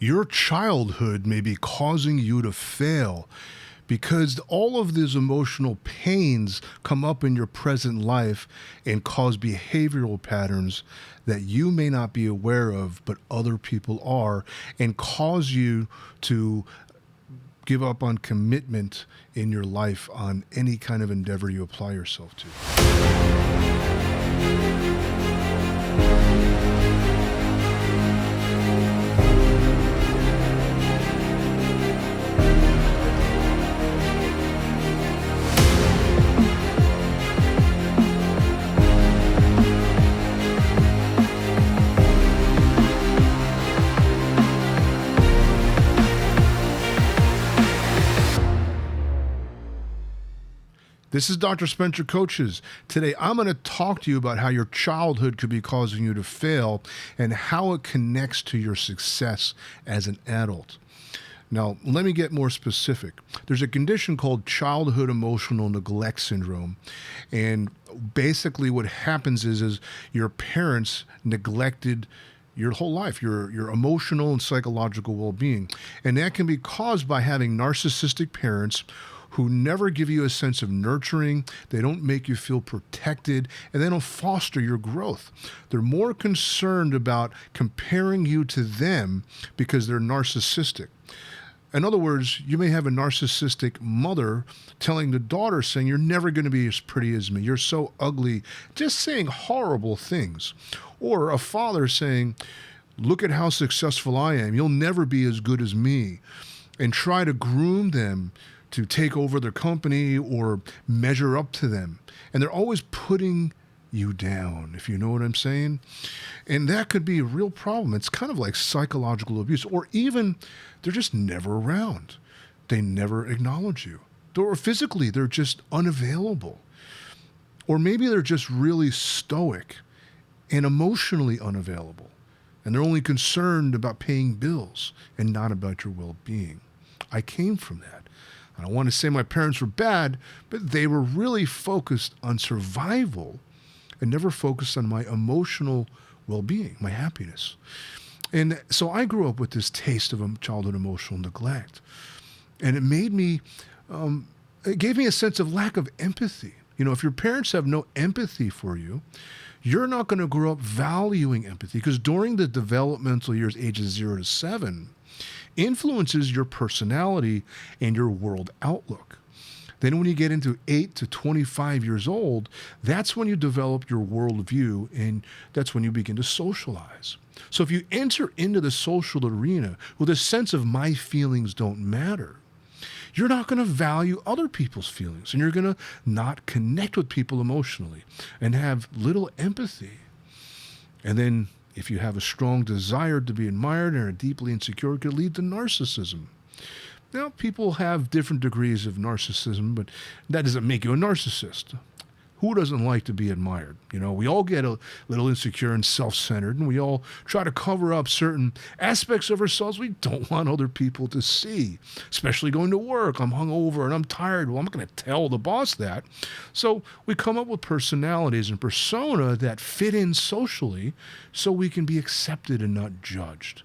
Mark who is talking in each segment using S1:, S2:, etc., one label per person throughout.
S1: Your childhood may be causing you to fail because all of these emotional pains come up in your present life and cause behavioral patterns that you may not be aware of, but other people are, and cause you to give up on commitment in your life on any kind of endeavor you apply yourself to. This is Dr. Spencer Coaches. Today, I'm going to talk to you about how your childhood could be causing you to fail and how it connects to your success as an adult. Now, let me get more specific. There's a condition called childhood emotional neglect syndrome. And basically what happens is your parents neglected your whole life, your emotional and psychological well-being. And that can be caused by having narcissistic parents who never give you a sense of nurturing, they don't make you feel protected, and they don't foster your growth. They're more concerned about comparing you to them because they're narcissistic. In other words, you may have a narcissistic mother telling the daughter, saying, "You're never going to be as pretty as me. You're so ugly," just saying horrible things. Or a father saying, "Look at how successful I am. You'll never be as good as me," and try to groom them to take over their company or measure up to them. And they're always putting you down, if you know what I'm saying. And that could be a real problem. It's kind of like psychological abuse, or even they're just never around. They never acknowledge you. Or physically, they're just unavailable. Or maybe they're just really stoic and emotionally unavailable. And they're only concerned about paying bills and not about your well-being. I came from that. I don't want to say my parents were bad, but they were really focused on survival and never focused on my emotional well-being, my happiness. And so I grew up with this taste of childhood emotional neglect. And it made me, it gave me a sense of lack of empathy. You know, if your parents have no empathy for you, you're not going to grow up valuing empathy, because during the developmental years, ages 0 to 7, influences your personality and your world outlook. Then when you get into 8 to 25 years old, that's when you develop your worldview, and that's when you begin to socialize. So if you enter into the social arena with a sense of my feelings don't matter, you're not going to value other people's feelings, and you're going to not connect with people emotionally and have little empathy. And then if you have a strong desire to be admired and are deeply insecure, it could lead to narcissism. Now, people have different degrees of narcissism, but that doesn't make you a narcissist. Who doesn't like to be admired? You know, we all get a little insecure and self-centered, and we all try to cover up certain aspects of ourselves we don't want other people to see, especially going to work. I'm hungover and I'm tired. Well, I'm not going to tell the boss that. So we come up with personalities and persona that fit in socially so we can be accepted and not judged.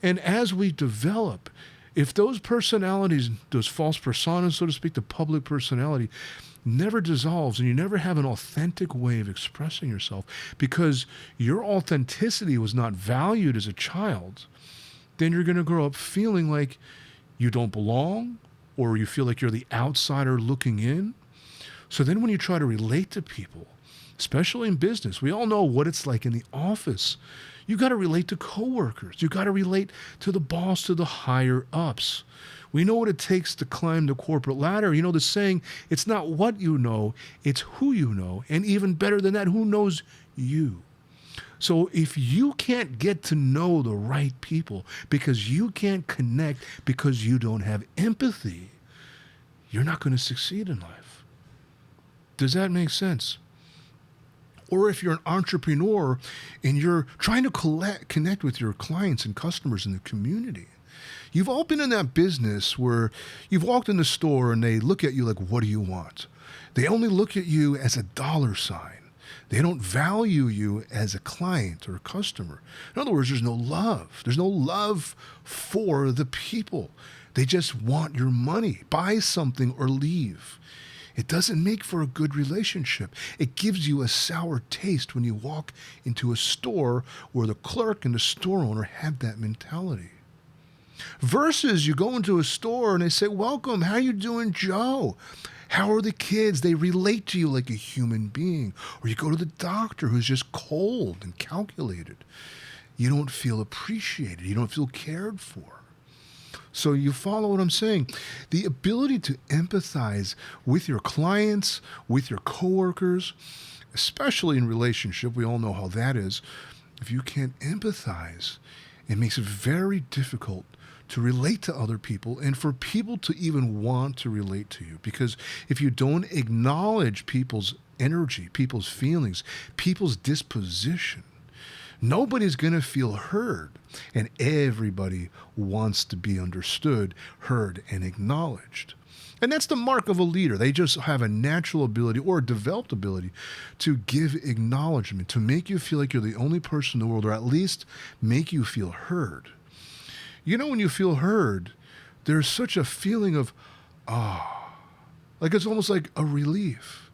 S1: And as we develop, if those personalities, those false personas, so to speak, the public personality, never dissolves, and you never have an authentic way of expressing yourself because your authenticity was not valued as a child, then you're going to grow up feeling like you don't belong, or you feel like you're the outsider looking in. So then when you try to relate to people, especially in business, we all know what it's like in the office. You got to relate to coworkers. You got to relate to the boss, to the higher ups. We know what it takes to climb the corporate ladder. You know the saying, it's not what you know, it's who you know. And even better than that, who knows you? So if you can't get to know the right people because you can't connect, because you don't have empathy, you're not going to succeed in life. Does that make sense? Or if you're an entrepreneur and you're trying to connect with your clients and customers in the community, you've all been in that business where you've walked in the store and they look at you like, what do you want? They only look at you as a dollar sign. They don't value you as a client or a customer. In other words, there's no love. There's no love for the people. They just want your money. Buy something or leave. It doesn't make for a good relationship. It gives you a sour taste when you walk into a store where the clerk and the store owner have that mentality. Versus you go into a store and they say, welcome, how you doing, Joe? How are the kids? They relate to you like a human being. Or you go to the doctor who's just cold and calculated. You don't feel appreciated. You don't feel cared for. So you follow what I'm saying? The ability to empathize with your clients, with your coworkers, especially in relationship, we all know how that is. If you can't empathize, it makes it very difficult to relate to other people and for people to even want to relate to you. Because if you don't acknowledge people's energy, people's feelings, people's disposition, nobody's going to feel heard, and everybody wants to be understood, heard, and acknowledged. And that's the mark of a leader. They just have a natural ability or a developed ability to give acknowledgement, to make you feel like you're the only person in the world, or at least make you feel heard. You know, when you feel heard, there's such a feeling of, like it's almost like a relief.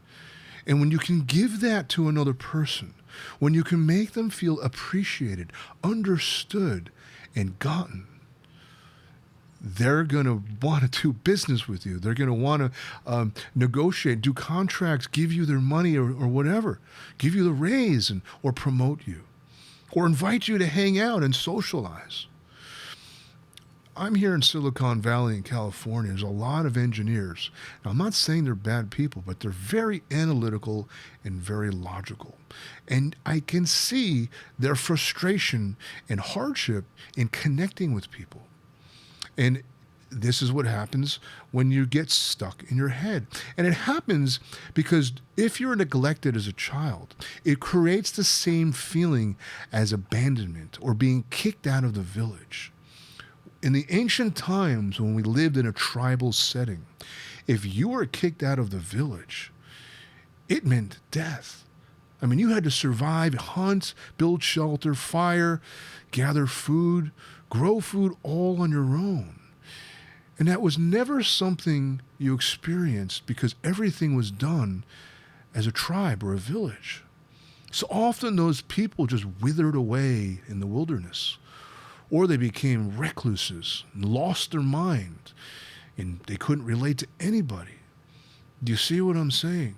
S1: And when you can give that to another person, when you can make them feel appreciated, understood, and gotten, they're going to want to do business with you. They're going to want to negotiate, do contracts, give you their money or whatever, give you the raise or promote you, or invite you to hang out and socialize. I'm here in Silicon Valley in California. There's a lot of engineers. Now, I'm not saying they're bad people, but they're very analytical and very logical. And I can see their frustration and hardship in connecting with people. And this is what happens when you get stuck in your head. And it happens because if you're neglected as a child, it creates the same feeling as abandonment or being kicked out of the village. In the ancient times when we lived in a tribal setting, if you were kicked out of the village, it meant death. I mean, you had to survive, hunt, build shelter, fire, gather food, grow food all on your own. And that was never something you experienced because everything was done as a tribe or a village. So often those people just withered away in the wilderness. Or they became recluses and lost their mind, and they couldn't relate to anybody. Do you see what I'm saying?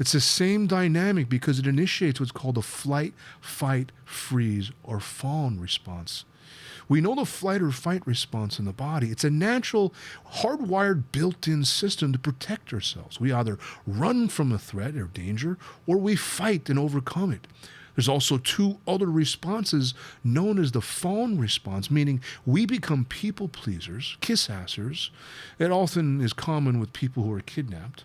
S1: It's the same dynamic because it initiates what's called a flight, fight, freeze, or fawn response. We know the flight or fight response in the body. It's a natural, hardwired, built-in system to protect ourselves. We either run from a threat or danger, or we fight and overcome it. There's also two other responses known as the fawn response, meaning we become people pleasers, kiss-assers. It often is common with people who are kidnapped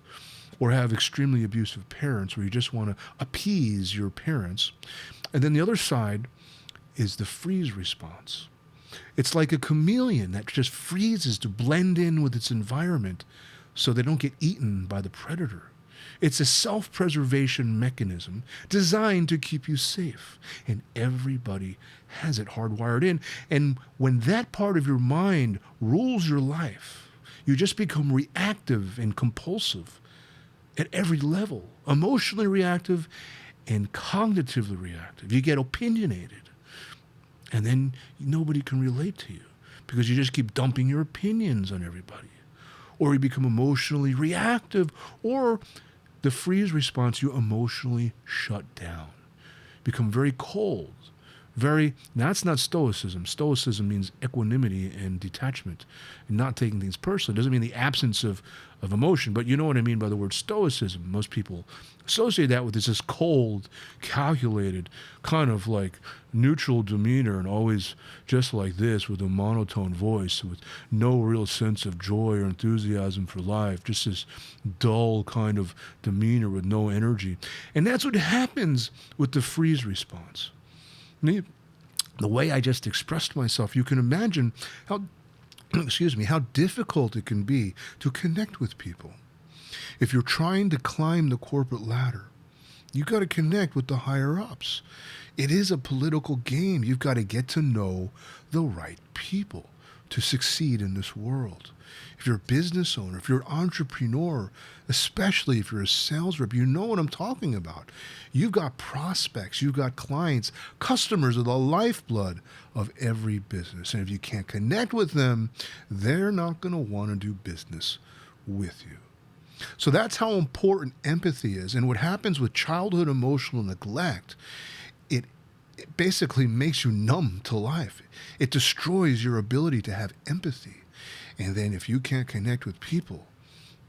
S1: or have extremely abusive parents where you just want to appease your parents. And then the other side is the freeze response. It's like a chameleon that just freezes to blend in with its environment so they don't get eaten by the predator. It's a self-preservation mechanism designed to keep you safe. And everybody has it hardwired in. And when that part of your mind rules your life, you just become reactive and compulsive at every level, emotionally reactive and cognitively reactive. You get opinionated. And then nobody can relate to you because you just keep dumping your opinions on everybody. Or you become emotionally reactive, or the freeze response, you emotionally shut down, become very cold, that's not stoicism. Stoicism means equanimity and detachment and not taking things personally. It doesn't mean the absence of emotion, but you know what I mean by the word stoicism. Most people associate that with this cold, calculated, kind of like neutral demeanor and always just like this with a monotone voice with no real sense of joy or enthusiasm for life, just this dull kind of demeanor with no energy. And that's what happens with the freeze response. The way I just expressed myself, you can imagine how difficult it can be to connect with people. If you're trying to climb the corporate ladder You got to connect with the higher ups. It is a political game. You've got to get to know the right people to succeed in this world. If you're a business owner, if you're an entrepreneur, especially if you're a sales rep, you know what I'm talking about. You've got prospects, you've got clients. Customers are the lifeblood of every business. And if you can't connect with them, they're not going to want to do business with you. So that's how important empathy is. And what happens with childhood emotional neglect, it basically makes you numb to life. It destroys your ability to have empathy. And then if you can't connect with people,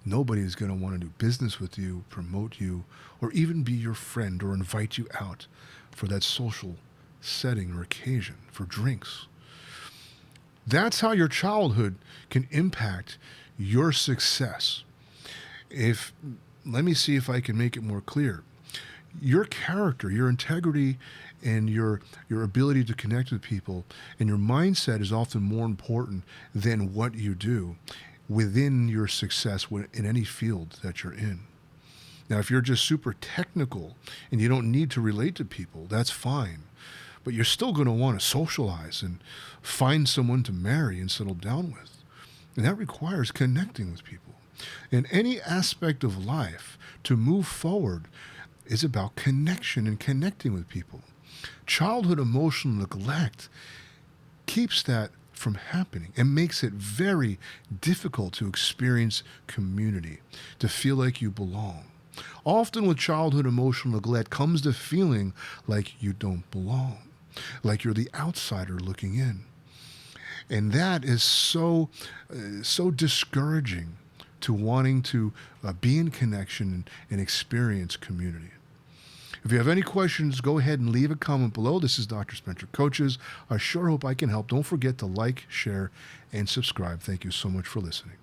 S1: nobody is going to want to do business with you, promote you, or even be your friend or invite you out for that social setting or occasion for drinks. That's how your childhood can impact your success. Let me see if I can make it more clear. Your character, your integrity, and your ability to connect with people and your mindset is often more important than what you do within your success in any field that you're in. Now, if you're just super technical and you don't need to relate to people, that's fine. But you're still going to want to socialize and find someone to marry and settle down with. And that requires connecting with people. In any aspect of life, to move forward is about connection and connecting with people. Childhood emotional neglect keeps that from happening and makes it very difficult to experience community, to feel like you belong. Often with childhood emotional neglect comes the feeling like you don't belong, like you're the outsider looking in. And that is so discouraging to wanting to be in connection and experience community. If you have any questions, go ahead and leave a comment below. This is Dr. Spencer Coaches. I sure hope I can help. Don't forget to like, share, and subscribe. Thank you so much for listening.